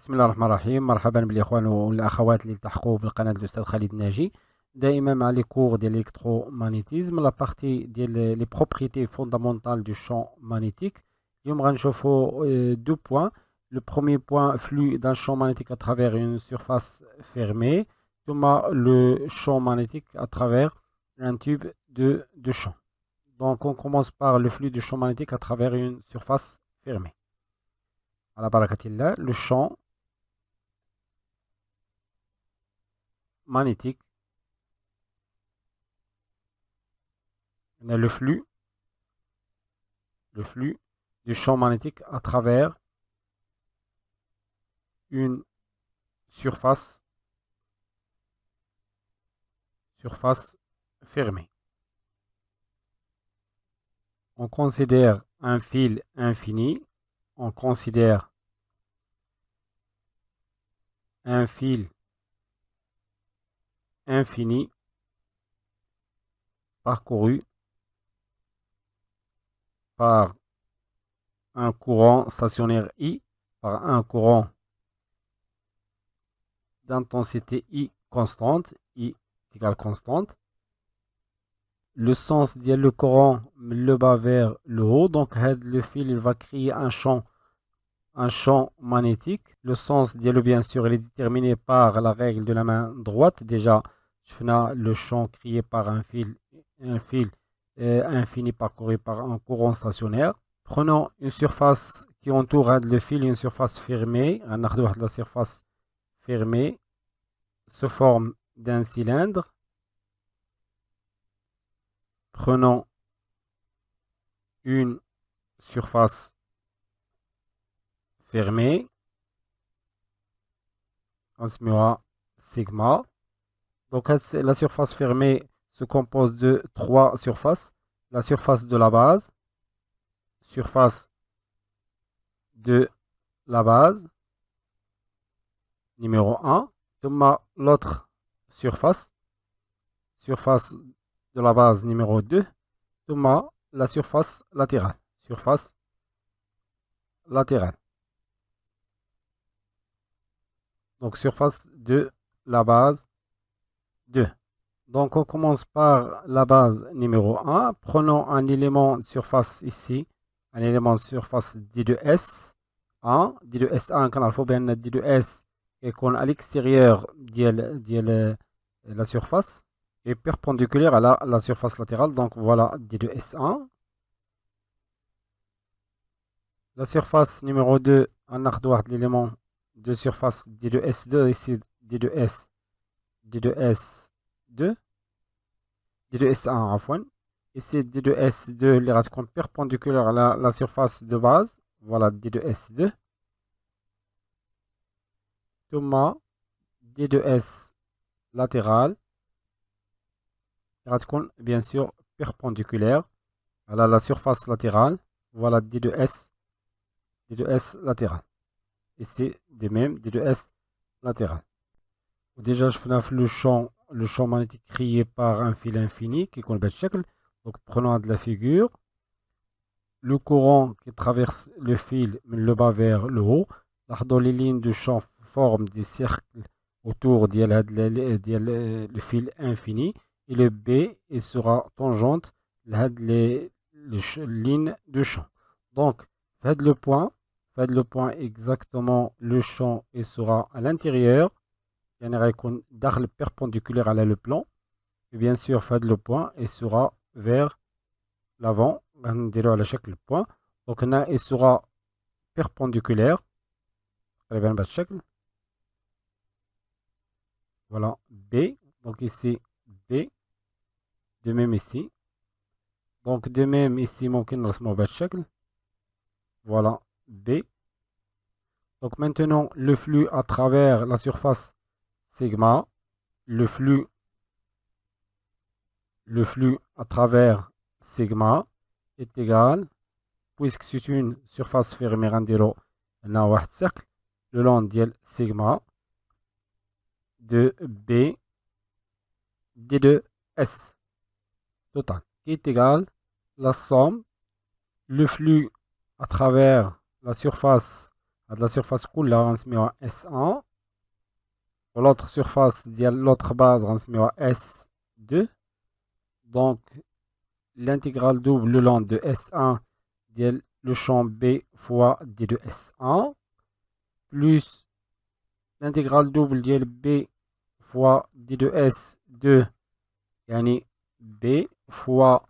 بسم الله الرحمن الرحيم. مرحبا بالاخوان والاخوات اللي التحقوا بالقناه الاستاذ خالد الناجي. دائما مع لي كور ديال الالكترومagnétisme لا بارتي ديال لي بروبريتي فوندامونتال دو شون مانيتيك. اليوم غنشوفوا دو بوين. Le premier point, flux d'un champ magnétique à travers une surface fermée, ثم le champ magnétique à travers un tube de champ. Donc on commence par le flux du champ magnétique à travers une surface fermée. على بركة الله. Le champ magnétique, on a le flux du champ magnétique à travers une surface fermée. On considère un fil infini, on considère un fil infini parcouru par un courant stationnaire I, par un courant d'intensité I constante, I égale constante. Le sens de le courant le bas vers le haut, donc le fil il va créer un champ magnétique. Le sens de bien sûr il est déterminé par la règle de la main droite. Déjà, le champ créé par un fil infini parcouru par un courant stationnaire. Prenons une surface qui entoure le fil, une surface fermée. La surface fermée se forme d'un cylindre. Prenons une surface fermée. On se mettra sigma. Donc la surface fermée se compose de trois surfaces. La surface de la base, numéro 1. L'autre surface de la base numéro 2. La surface latérale. Donc surface de la base 2. Donc on commence par la base numéro 1. Prenons un élément de surface ici. Un élément de surface D de S1. D de S1 quand il faut bien D de S et qu'on à l'extérieur de la surface est perpendiculaire à la surface latérale. Donc voilà D de S1. La surface numéro 2, on a l'élément de surface D de S2 ici D de S2. D de S1 عفوا. Ici D de S2 les racines perpendiculaires à la surface de base. Voilà D de S2. ثم D de S latéral. Bien sûr perpendiculaire à la surface latérale. Voilà D de S latéral. Ici de même D de S latéral. Déjà je fais le champ magnétique créé par un fil infini qui connaît le shacle. Donc prenons de la figure. Le courant qui traverse le fil le bas vers le haut. Les lignes de champ forment des cercles autour du fil infini. Et le B il sera tangente les lignes de champ. Donc faites le point exactement le champ il sera à l'intérieur. Il y a un perpendiculaire à le plan. Et bien sûr faites le point il sera vers l'avant. On dirait à chaque point. Donc il sera perpendiculaire. Voilà B. Donc ici B. De même ici. Donc de même ici ممكن نرسمه بهذا الشكل. Voilà B. Donc maintenant le flux à travers la surface sigma. Le flux à travers sigma est égal, puisque c'est une surface fermée, on a un cercle le long de sigma de B D de S total qui est égal la somme le flux à travers la surface هاد لا سيرفاس كلها غنسميوها S1 والautre surface ديال l'autre base غنسميوها S2. Donc l'intégrale double le long de S1 ديال le champ B fois D de S1 plus l'intégrale double ديال B fois D de S2 يعني B fois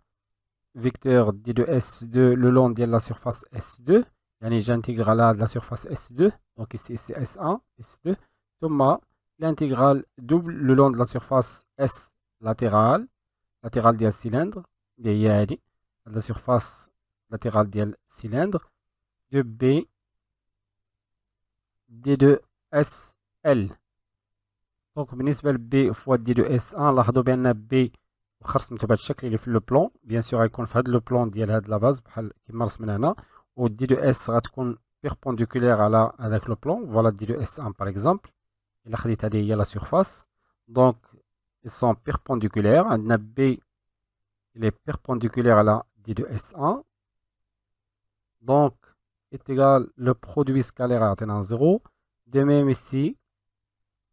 vecteur D de S2 le long de la surface S2 يعني j'intègre là de la surface S2 donc ici c'est S1 S2 ثم l'intégrale double le long de la surface S latérale ديال السلندر اللي هي هادي la surface latérale ديال السلندر de B D de SL. دونك بالنسبه ل B فوا D de S1 لاحظوا بان B واخا رسمتو بهذا الشكل اللي في لو بلون بيان سور غيكون في هذا لو بلون ديال هاد لا باز بحال كيما رسمنا هنا و D de S غتكون بيربونديكولير على هذاك لو بلون فوالا D de S1 باغ اكزومبل الا خديت هذه هي لا سيرفاس دونك ils sont perpendiculaires عندنا B il est perpendiculaire à la D de S1 donc est égal le produit scalaire à 0. De même ici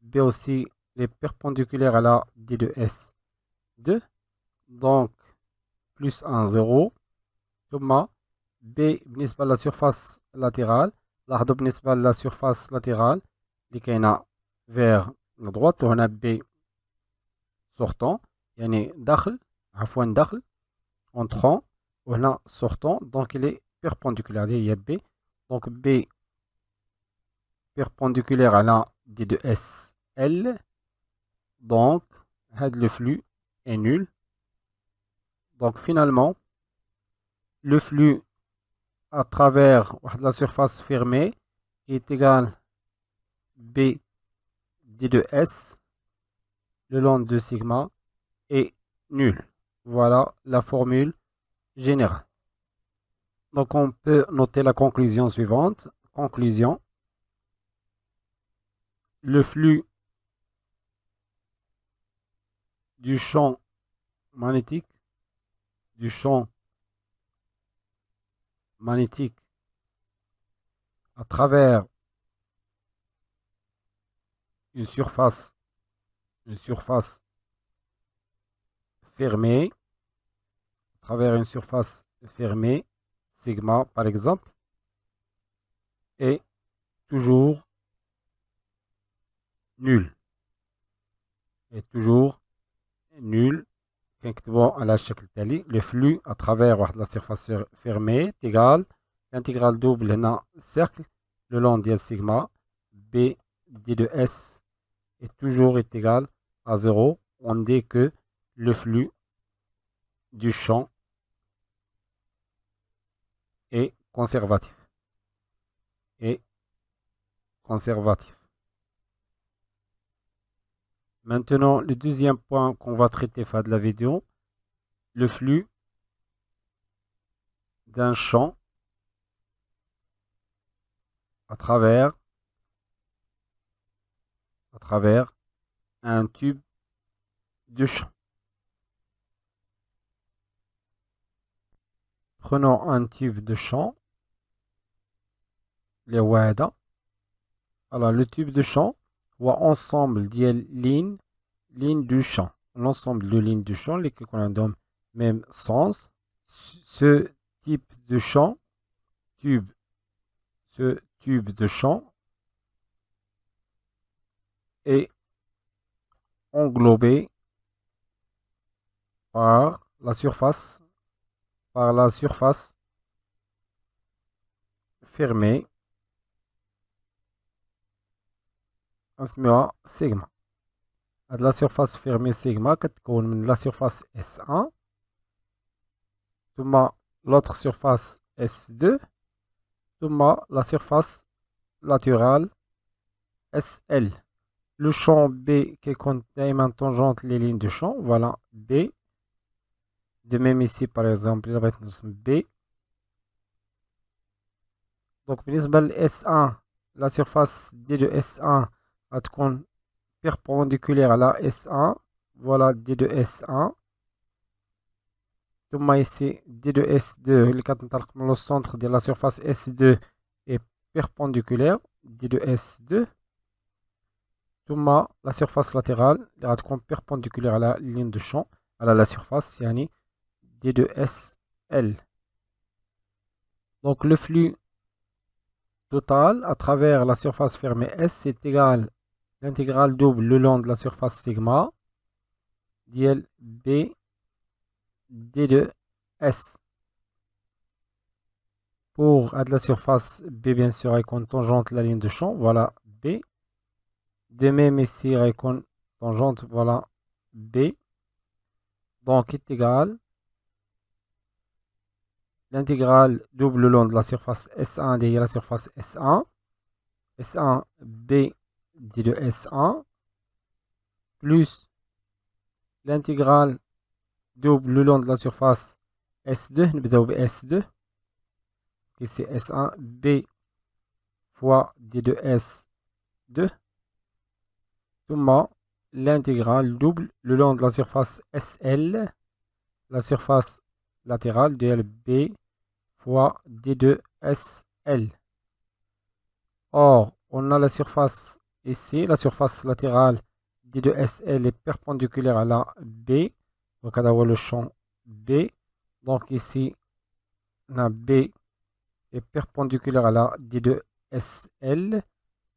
B aussi est perpendiculaire à la D de S2 donc plus 1 0 ثم B بالنسبة للسيرفاس لاتérale لاحظوا بالنسبة للسيرفاس لاتérale اللي كاينة vers droite وهنا B sortant يعني داخل عفوا داخل entrant وهنا sortant donc il est perpendiculaire هذه هي B donc B perpendiculaire à la D de SL donc le flux est nul. Donc finalement le flux à travers la surface fermée est égal B D de S le long de sigma est nul. Voilà la formule générale. Donc on peut noter la conclusion suivante. Conclusion. Le flux du champ magnétique à travers une surface fermée, sigma par exemple, est toujours nul. كنكتبو على الشكل التالي le flux à travers واحد la surface fermée est égal l'intégrale double هنا cercle le long ديال sigma B D de S est toujours égal à 0. On dit que le flux du champ est conservatif. Maintenant, le deuxième point qu'on va traiter de la vidéo, le flux d'un champ à travers un tube de champ. Prenons un tube de champ, les WADA. Alors, le tube de champ ou ensemble de lignes du champ. L'ensemble de lignes du champ, les qui ont même sens. Ce type de champ, ce tube de champ est englobé par la surface fermée اسمها سيجما. هاد لا سيرفاس فيرمي سيجما كتكون من لا سيرفاس S1 ثم l'autre surface S2 ثم la surface latérale SL. Le champ B qui compte دائما tangente les lignes du champ, voilà B. De même ici par exemple il va être B. Donc بالنسبة ل S1 la surface D de S1 غتكون perpendiculaire à la S1, voilà D de S1 ثم ici D de S2 اللي كتنطلق من le centre de la surface S2 est perpendiculaire دي دو S2 ثم la surface latérale اللي غتكون perpendiculaire على ligne de champ على la surface يعني دي دو SL. Donc le flux total à travers la surface fermée S est égal l'intégrale double le long de la surface sigma ديال B D de S. Pour la surface B, bien sûr, elle est tangente la ligne de champ. Voilà B. De même ici, elle est tangente. Voilà B. Donc, est égal l'intégrale double le long de la surface S1 derrière la surface S1. S1 B d de S1 plus l'intégrale double le long de la surface S2. Nous S2. Ici S1 B fois d de S2. ثم l'intégrale double le long de la surface SL, la surface latérale de B fois d de SL. Or, on a la surface ici, la surface latérale d de SL est perpendiculaire à la B. Donc, on a le champ B. Donc, ici, on a B est perpendiculaire à la d de SL.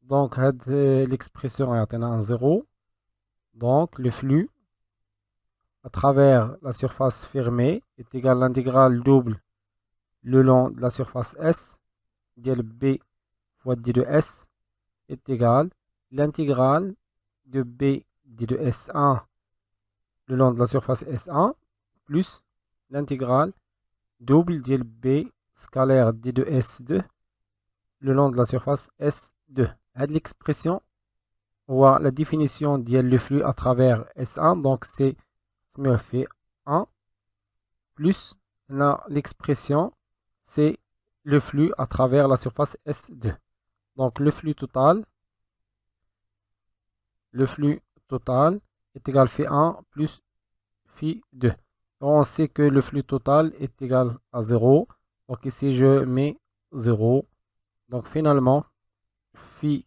Donc, l'expression est en 0. Donc, le flux à travers la surface fermée est égal à l'intégrale double le long de la surface S, dl B fois d de S est égal l'intégrale de B d de S1 le long de la surface S1 plus l'intégrale double dl B scalaire d de S2 le long de la surface S2. L'expression ou la définition de le flux à travers S1, donc c'est fait 1 plus l'expression c'est le flux à travers la surface S2. Donc le flux total est égal phi 1 plus phi 2. On sait que le flux total est égal à 0. Donc ici je mets 0. Donc finalement phi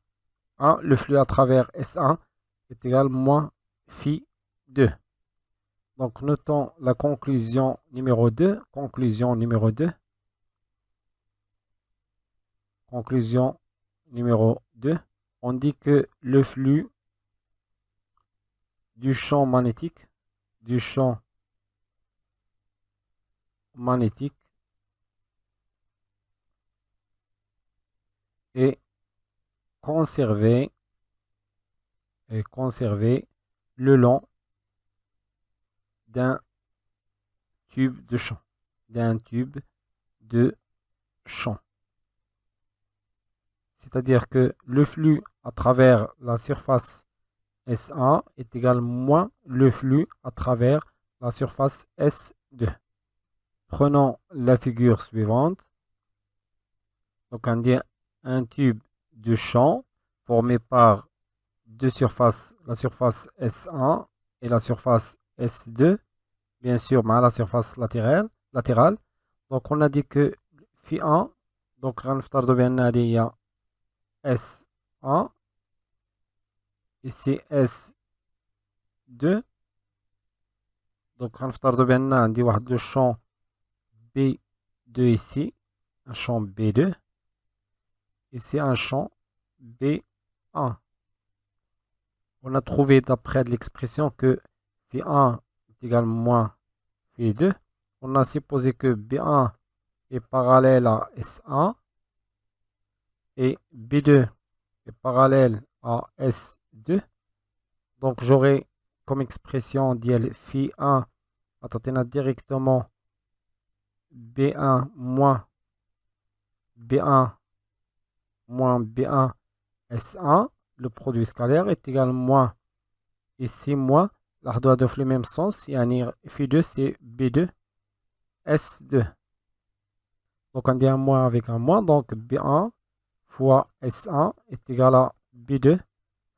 1, le flux à travers S1 est égal à moins phi 2. Donc notons la conclusion numéro 2. Conclusion numéro 2. Conclusion numéro 2. On dit que le flux du champ magnétique est conservé le long d'un tube de champ. C'est-à-dire que le flux à travers la surface S1 est égal à moins le flux à travers la surface S2. Prenons la figure suivante. Donc on dit un tube de champ formé par deux surfaces, la surface S1 et la surface S2, bien sûr, mais la surface latérale. Donc on a dit que phi 1, donc il y a S1, ici S2, donc on dit le champ B2 ici, un champ B2, ici un champ B1. On a trouvé d'après l'expression que phi1 est égal à moins phi2. On a supposé que B1 est parallèle à S1 et B2 est parallèle à S2. Donc j'aurai comme expression d'IL phi1 à directement B1 moins B1 S1. Le produit scalaire est égal à moins ici moins la doit de le même sens يعني phi2 c'est B2 S2. Donc on dit un moins avec un moins, donc B1 fois S1 est égal à B2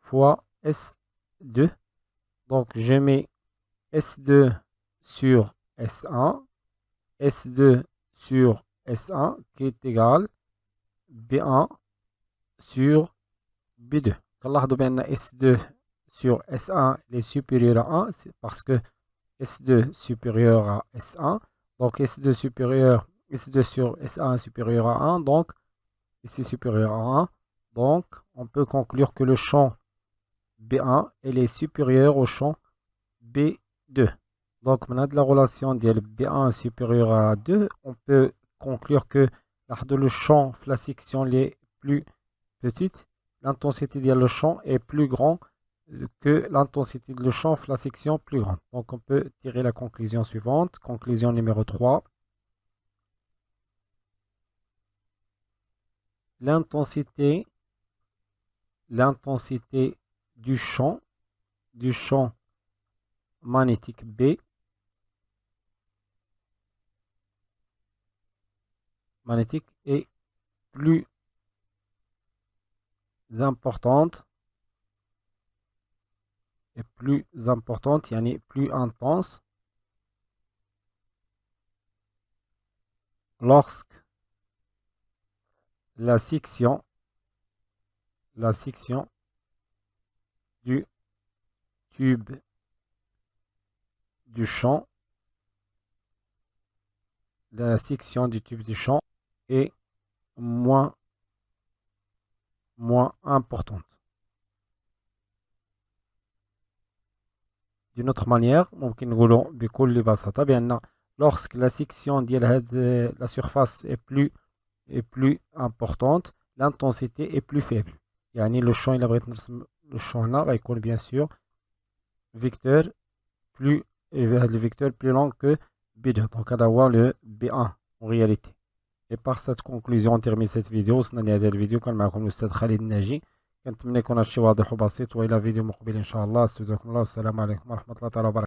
fois S2. Donc je mets S2 sur S1, S2 sur S1 qui est égal B1 sur B2. كنلاحظوا بأن S2 sur S1 est supérieur à 1, c'est parce que S2 supérieur à S1, donc S2 sur S1 supérieur à 1, donc ici supérieur à 1, donc on peut conclure que le champ B1 est supérieur au champ B2. Donc maintenant de la relation de B1 supérieur à 2, on peut conclure que le champ de la section est plus petite, l'intensité de le champ est plus grande que l'intensité de le champ de la section plus grande. Donc on peut tirer la conclusion suivante. Conclusion numéro 3. L'intensité du champ magnétique B magnétique est plus importante yani plus intense lorsque la section du tube du champ est moins importante. D'une autre manière, ممكن نقولوا بكل بساطة بأن lorsque la section de la surface est plus importante, l'intensité est plus faible. يعني le champ il بغيت نرسم le champ là va يكون bien sûr vecteur plus le vecteur plus long que B2. Donc هذا هو le B1 en réalité. Et par cette conclusion on termine cette vidéo. وصلنا لهذا الفيديو. كان معكم الأستاذ خالد الناجي. كنتمنى يكون هادشي واضح وبسيط، والى فيديو مقبل ان شاء الله. استودعكم الله والسلام عليكم ورحمه الله تعالى وبركاته.